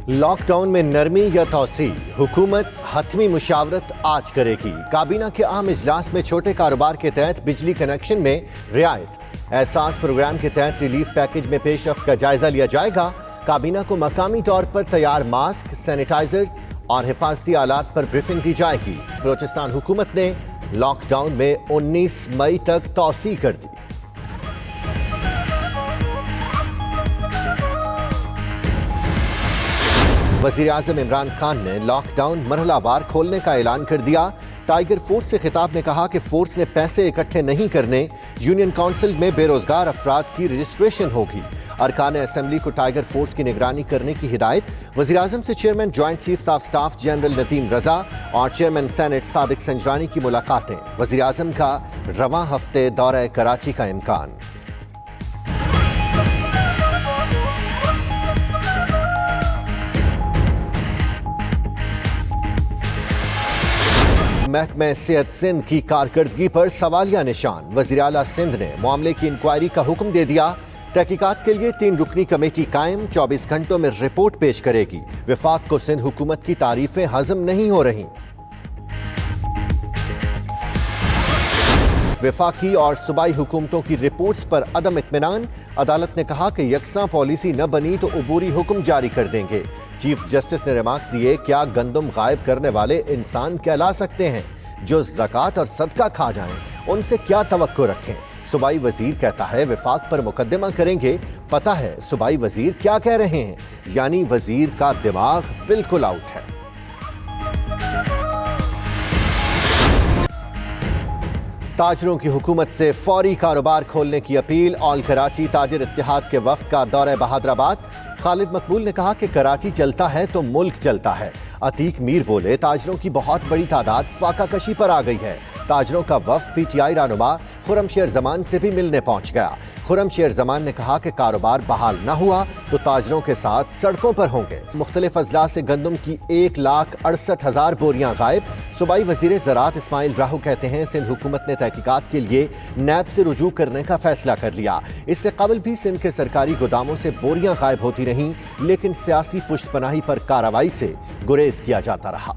Lock down میں نرمی یا توسیع، حکومت حتمی مشاورت آج کرے گی۔ کابینہ کے عام اجلاس میں چھوٹے کاروبار کے تحت بجلی کنیکشن میں رعایت، احساس پروگرام کے تحت ریلیف پیکج میں پیش رفت کا جائزہ لیا جائے گا۔ کابینہ کو مقامی طور پر تیار ماسک، سینیٹائزرز اور حفاظتی آلات پر بریفنگ دی جائے گی۔ بلوچستان حکومت نے لاک ڈاؤن میں 19 مئی تک توسیع کر دی۔ وزیر اعظم عمران خان نے لاک ڈاؤن مرحلہ وار کھولنے کا اعلان کر دیا۔ ٹائیگر فورس سے خطاب میں کہا کہ فورس نے پیسے اکٹھے نہیں کرنے، یونین کونسل میں بے روزگار افراد کی رجسٹریشن ہوگی۔ ارکان اسمبلی کو ٹائیگر فورس کی نگرانی کرنے کی ہدایت۔ وزیر اعظم سے chairman joint chief of staff general Nadeem Raza اور چیئرمین سینٹ صادق سنجرانی کی ملاقاتیں۔ وزیر اعظم کا رواں ہفتے دورہ کراچی کا امکان۔ محکمہ صحت سندھ کی کارکردگی پر سوالیہ نشان۔ وزیر اعلیٰ سندھ نے معاملے کی انکوائری کا حکم دے دیا۔ تحقیقات کے لیے 3 رکنی کمیٹی قائم، 24 گھنٹوں میں رپورٹ پیش کرے گی۔ وفاق کو سندھ حکومت کی تعریفیں ہضم نہیں ہو رہیں۔ وفاقی اور صوبائی حکومتوں کی رپورٹس پر عدم اطمینان۔ عدالت نے کہا کہ یکساں پالیسی نہ بنی تو عبوری حکم جاری کر دیں گے۔ چیف جسٹس نے ریمارکس دیے، کیا گندم غائب کرنے والے انسان کہلا سکتے ہیں؟ جو زکوٰۃ اور صدقہ کھا جائیں ان سے کیا توقع رکھیں؟ صوبائی وزیر کہتا ہے وفاق پر مقدمہ کریں گے۔ پتہ ہے صوبائی وزیر کیا کہہ رہے ہیں، یعنی وزیر کا دماغ بالکل آؤٹ ہے۔ تاجروں کی حکومت سے فوری کاروبار کھولنے کی اپیل۔ آل کراچی تاجر اتحاد کے وفد کا دورہ بہادرآباد۔ خالد مقبول نے کہا کہ کراچی چلتا ہے تو ملک چلتا ہے۔ عتیق میر بولے تاجروں کی بہت بڑی تعداد فاقہ کشی پر آ گئی ہے۔ تاجروں کا وفد پی ٹی آئی رہنما خرم شیر زمان سے بھی ملنے پہنچ گیا۔ خرم شیر زمان نے کہا کہ کاروبار بحال نہ ہوا تو تاجروں کے ساتھ سڑکوں پر ہوں گے۔ مختلف اضلاع سے گندم کی 1,68,000 بوریاں غائب۔ صوبائی وزیر زراعت اسماعیل راہو کہتے ہیں سندھ حکومت نے تحقیقات کے لیے نیب سے رجوع کرنے کا فیصلہ کر لیا۔ اس سے قبل بھی سندھ کے سرکاری گوداموں سے بوریاں غائب ہوتی رہیں، لیکن سیاسی پشت پناہی پر کارروائی سے گریز کیا جاتا رہا۔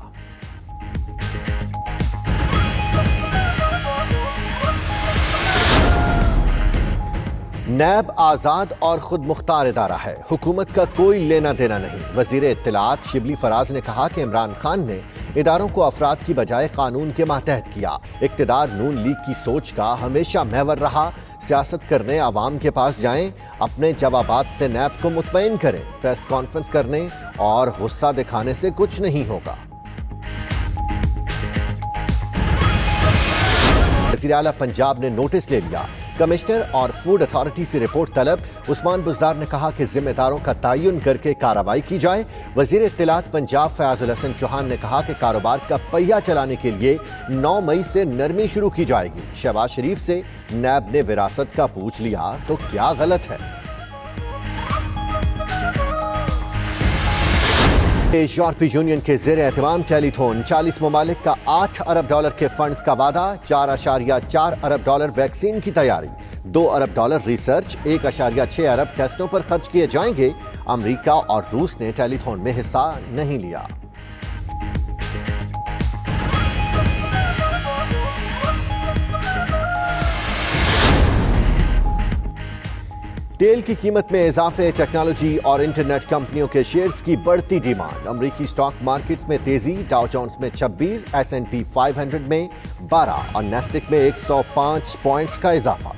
نیب آزاد اور خود مختار ادارہ ہے، حکومت کا کوئی لینا دینا نہیں۔ وزیر اطلاعات شبلی فراز نے کہا کہ عمران خان نے اداروں کو افراد کی بجائے قانون کے ماتحت کیا۔ اقتدار نون لیگ کی سوچ کا ہمیشہ محور رہا۔ سیاست کرنے عوام کے پاس جائیں، اپنے جوابات سے نیب کو مطمئن کریں۔ پریس کانفرنس کرنے اور غصہ دکھانے سے کچھ نہیں ہوگا۔ وزیر اعلیٰ پنجاب نے نوٹس لے لیا، کمشنر اور فوڈ اتھارٹی سے رپورٹ طلب۔ عثمان بزدار نے کہا کہ ذمہ داروں کا تعین کر کے کارروائی کی جائے۔ وزیر اطلاعات پنجاب فیاض الحسن چوہان نے کہا کہ کاروبار کا پہیہ چلانے کے لیے 9 مئی سے نرمی شروع کی جائے گی۔ شہباز شریف سے نیب نے وراثت کا پوچھ لیا تو کیا غلط ہے؟ یورپی یونین کے زیر اہتمام ٹیلی تھون، 40 ممالک کا $8 ارب کے فنڈز کا وعدہ، $4.4 ارب ویکسین کی تیاری، $2 ارب ریسرچ، $1.6 ارب ٹیسٹوں پر خرچ کیے جائیں گے۔ امریکہ اور روس نے ٹیلی تھون میں حصہ نہیں لیا۔ تیل کی قیمت میں اضافے، ٹیکنالوجی اور انٹرنیٹ کمپنیوں کے شیئرز کی بڑھتی ڈیمانڈ۔ امریکی سٹاک مارکیٹس میں تیزی، ڈاؤ جونز میں 26، S&P 500 میں 12 اور نیسڈیک میں 105 پوائنٹس کا اضافہ۔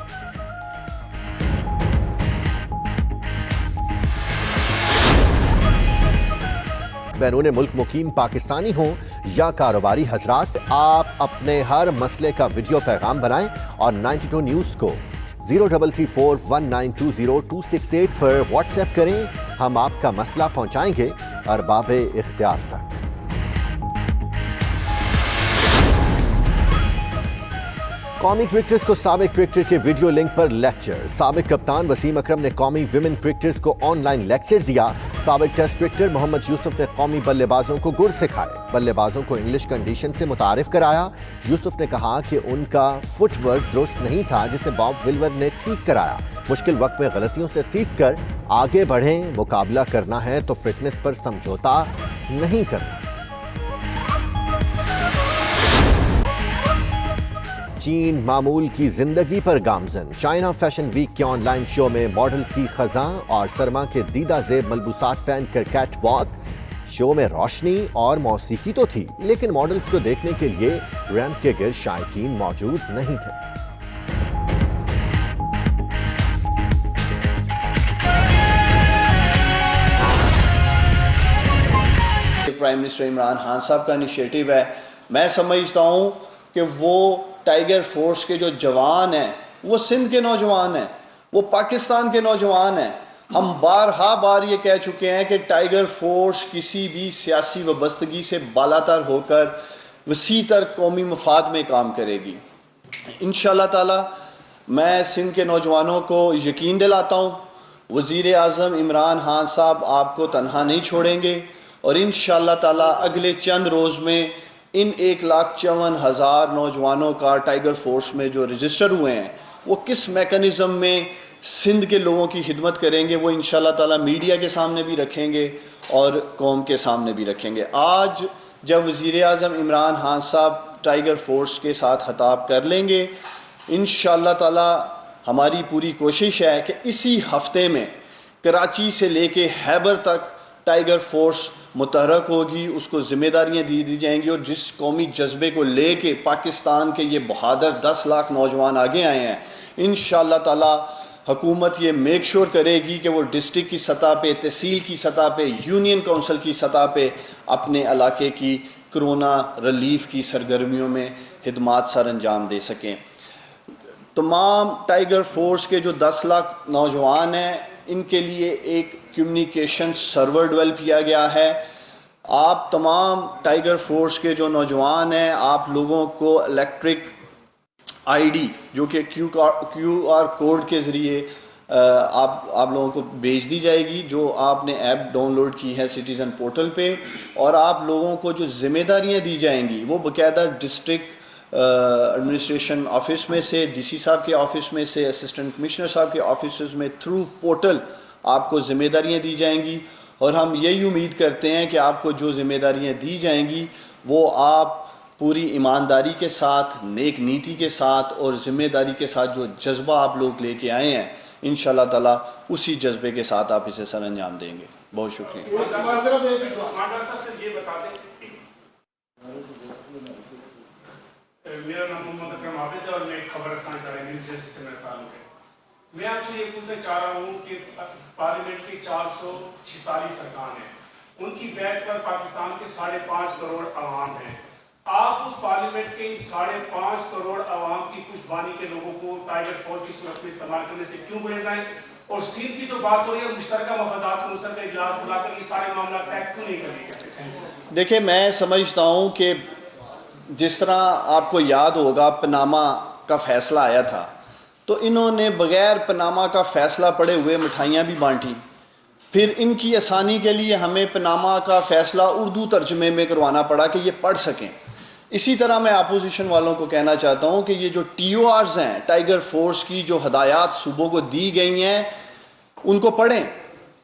بیرون ملک مقیم پاکستانی ہوں یا کاروباری حضرات، آپ اپنے ہر مسئلے کا ویڈیو پیغام بنائیں اور 92 نیوز کو 03341920 پر واٹس ایپ کریں۔ ہم آپ کا مسئلہ پہنچائیں گے ارباب اختیار تک۔ قومی کرکٹرز کو سابق کرکٹر کے ویڈیو لنک پر لیکچر۔ سابق کپتان وسیم اکرم نے قومی ویمن کرکٹرز کو آن لائن لیکچر دیا۔ سابق ٹیسٹ کرکٹر محمد یوسف نے قومی بلے بازوں کو گر سکھائے، بلے بازوں کو انگلش کنڈیشن سے متعارف کرایا۔ یوسف نے کہا کہ ان کا فٹ ورک درست نہیں تھا، جسے باب ولور نے ٹھیک کرایا۔ مشکل وقت میں غلطیوں سے سیکھ کر آگے بڑھیں، مقابلہ کرنا ہے تو فٹنس پر سمجھوتا نہیں کرنا۔ چین معمول کی زندگی پر گامزن، چائنا فیشن ویک کے آن لائن شو میں ماڈلز کی خزاں اور سرما کے دیدہ زیب ملبوسات پہن کر کیٹ واک۔ شو میں روشنی اور موسیقی تو تھی، لیکن ماڈلز کو دیکھنے کے لیے ریمپ کے گرد شائقین موجود نہیں تھے۔ پرائم منسٹر عمران خان صاحب کا انیشیٹو ہے۔ میں سمجھتا ہوں کہ وہ ٹائیگر فورس کے جو جوان ہیں وہ سندھ کے نوجوان ہیں، وہ پاکستان کے نوجوان ہیں۔ ہم بار یہ کہہ چکے ہیں کہ ٹائیگر فورس کسی بھی سیاسی وابستگی سے بالاتر ہو کر وسیع تر قومی مفاد میں کام کرے گی۔ انشاءاللہ تعالی میں سندھ کے نوجوانوں کو یقین دلاتا ہوں وزیر اعظم عمران خان صاحب آپ کو تنہا نہیں چھوڑیں گے، اور انشاءاللہ تعالی اگلے چند روز میں ان 1,54,000 نوجوانوں کا ٹائیگر فورس میں جو رجسٹر ہوئے ہیں وہ کس میکانزم میں سندھ کے لوگوں کی خدمت کریں گے وہ انشاءاللہ تعالی میڈیا کے سامنے بھی رکھیں گے اور قوم کے سامنے بھی رکھیں گے۔ آج جب وزیر اعظم عمران خان صاحب ٹائیگر فورس کے ساتھ خطاب کر لیں گے، انشاءاللہ تعالی ہماری پوری کوشش ہے کہ اسی ہفتے میں کراچی سے لے کے خیبر تک ٹائیگر فورس متحرک ہوگی، اس کو ذمہ داریاں دی جائیں گی، اور جس قومی جذبے کو لے کے پاکستان کے یہ بہادر 10 لاکھ نوجوان آگے آئے ہیں، انشاءاللہ تعالی حکومت یہ میک شور کرے گی کہ وہ ڈسٹرکٹ کی سطح پہ، تحصیل کی سطح پہ، یونین کونسل کی سطح پہ اپنے علاقے کی کرونا ریلیف کی سرگرمیوں میں خدمات سر انجام دے سکیں۔ تمام ٹائیگر فورس کے جو 10 لاکھ نوجوان ہیں ان کے لیے ایک کمیونیکیشن سرور ڈیولپ کیا گیا ہے۔ آپ تمام ٹائیگر فورس کے جو نوجوان ہیں، آپ لوگوں کو الیکٹرک آئی ڈی جو کہ کیو آر کوڈ کے ذریعے آپ لوگوں کو بھیج دی جائے گی، جو آپ نے ایپ ڈاؤن لوڈ کی ہے سٹیزن پورٹل پہ، اور آپ لوگوں کو جو ذمہ داریاں دی جائیں گی وہ باقاعدہ ڈسٹرکٹ ایڈمنسٹریشن آفس میں سے، ڈی سی صاحب کے آفس میں سے، اسسٹنٹ کمشنر صاحب کے آفیسز میں تھرو پورٹل آپ کو ذمہ داریاں دی جائیں گی، اور ہم یہی امید کرتے ہیں کہ آپ کو جو ذمہ داریاں دی جائیں گی وہ آپ پوری ایمانداری کے ساتھ، نیک نیتی کے ساتھ اور ذمہ داری کے ساتھ جو جذبہ آپ لوگ لے کے آئے ہیں انشاءاللہ تعالی اسی جذبے کے ساتھ آپ اسے سر انجام دیں گے۔ بہت شکریہ۔ میرا نام محمد اکرم عابد ہے اور میں ایک خبر رساں ادارے نیوز جیسے سے میرا تعلق ہے۔ میں آپ سے یہ پوچھنا چاہ رہا ہوں کہ پارلیمنٹ کے 446 ارکان ہیں، ان کی بیٹھ پر پاکستان کے 5.5 کروڑ عوام ہیں۔ آپ اس پارلیمنٹ کے 5.5 کروڑ عوام کی کچھ بانی کے لوگوں کو ٹائیگر فورس کی صورت میں استعمال کرنے سے کیوں گریز آئیں، اور سندھ کی جو بات ہو رہی ہے مشترکہ مفادات عنصر کا اجلاس بلا کر یہ سارے معاملات طے کیوں نہیں کرنے چاہتے؟ دیکھیں، میں سمجھتا ہوں کہ جس طرح آپ کو یاد ہوگا پناما کا فیصلہ آیا تھا تو انہوں نے بغیر پناما کا فیصلہ پڑے ہوئے مٹھائیاں بھی بانٹی، پھر ان کی آسانی کے لیے ہمیں پناما کا فیصلہ اردو ترجمے میں کروانا پڑا کہ یہ پڑھ سکیں۔ اسی طرح میں اپوزیشن والوں کو کہنا چاہتا ہوں کہ یہ جو ٹی او آرز ہیں ٹائیگر فورس کی، جو ہدایات صوبوں کو دی گئی ہیں ان کو پڑھیں،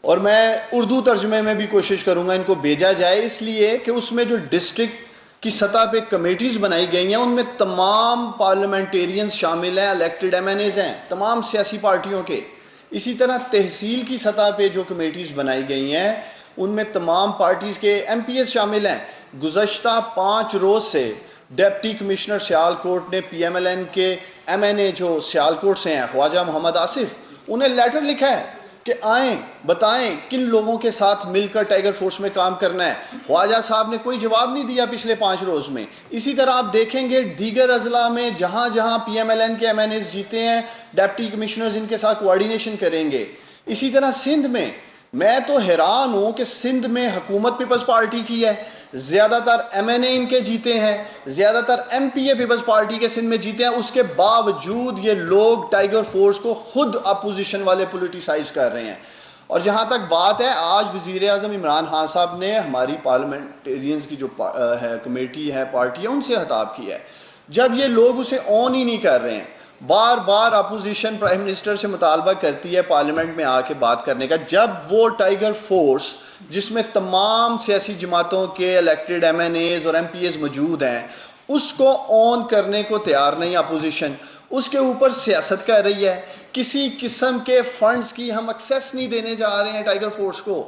اور میں اردو ترجمے میں بھی کوشش کروں گا ان کو بھیجا جائے، اس لیے کہ اس میں جو ڈسٹرکٹ کی سطح پہ کمیٹیز بنائی گئی ہیں ان میں تمام پارلیمنٹیرینز شامل ہیں، الیکٹڈ ایم این ایز ہیں تمام سیاسی پارٹیوں کے۔ اسی طرح تحصیل کی سطح پہ جو کمیٹیز بنائی گئی ہیں ان میں تمام پارٹیز کے ایم پی ایز شامل ہیں۔ گزشتہ 5 روز سے ڈپٹی کمشنر سیالکوٹ نے پی ایم ایل این کے ایم این اے جو سیالکوٹ سے ہیں خواجہ محمد آصف، انہیں لیٹر لکھا ہے کہ آئیں بتائیں کن لوگوں کے ساتھ مل کر ٹائیگر فورس میں کام کرنا ہے۔ خواجہ صاحب نے کوئی جواب نہیں دیا پچھلے 5 روز میں۔ اسی طرح آپ دیکھیں گے دیگر اضلاع میں جہاں جہاں پی ایم ایل این کے ایم این ایز جیتے ہیں ڈپٹی کمشنرز ان کے ساتھ کوآرڈینیشن کریں گے۔ اسی طرح سندھ میں تو حیران ہوں کہ سندھ میں حکومت پیپلز پارٹی کی ہے، زیادہ تر ایم این اے ان کے جیتے ہیں، زیادہ تر ایم پی اے پیپلز پارٹی کے سندھ میں جیتے ہیں، اس کے باوجود یہ لوگ ٹائیگر فورس کو خود اپوزیشن والے پولیٹیسائز کر رہے ہیں۔ اور جہاں تک بات ہے، آج وزیر اعظم عمران خان صاحب نے ہماری پارلیمنٹیرینز کی جو کمیٹی ہے، پارٹی ہے، ان سے خطاب کیا ہے۔ جب یہ لوگ اسے آن ہی نہیں کر رہے ہیں، بار بار اپوزیشن پرائم منسٹر سے مطالبہ کرتی ہے پارلیمنٹ میں آ کے بات کرنے کا، جب وہ ٹائیگر فورس جس میں تمام سیاسی جماعتوں کے الیکٹڈ ایم این ایز اور ایم پی ایز موجود ہیں، اس کو آن کرنے کو تیار نہیں اپوزیشن، اس کے اوپر سیاست کر رہی ہے، کسی قسم کے فنڈز کی ہم ایکسیس نہیں دینے جا رہے ہیں ٹائیگر فورس کو.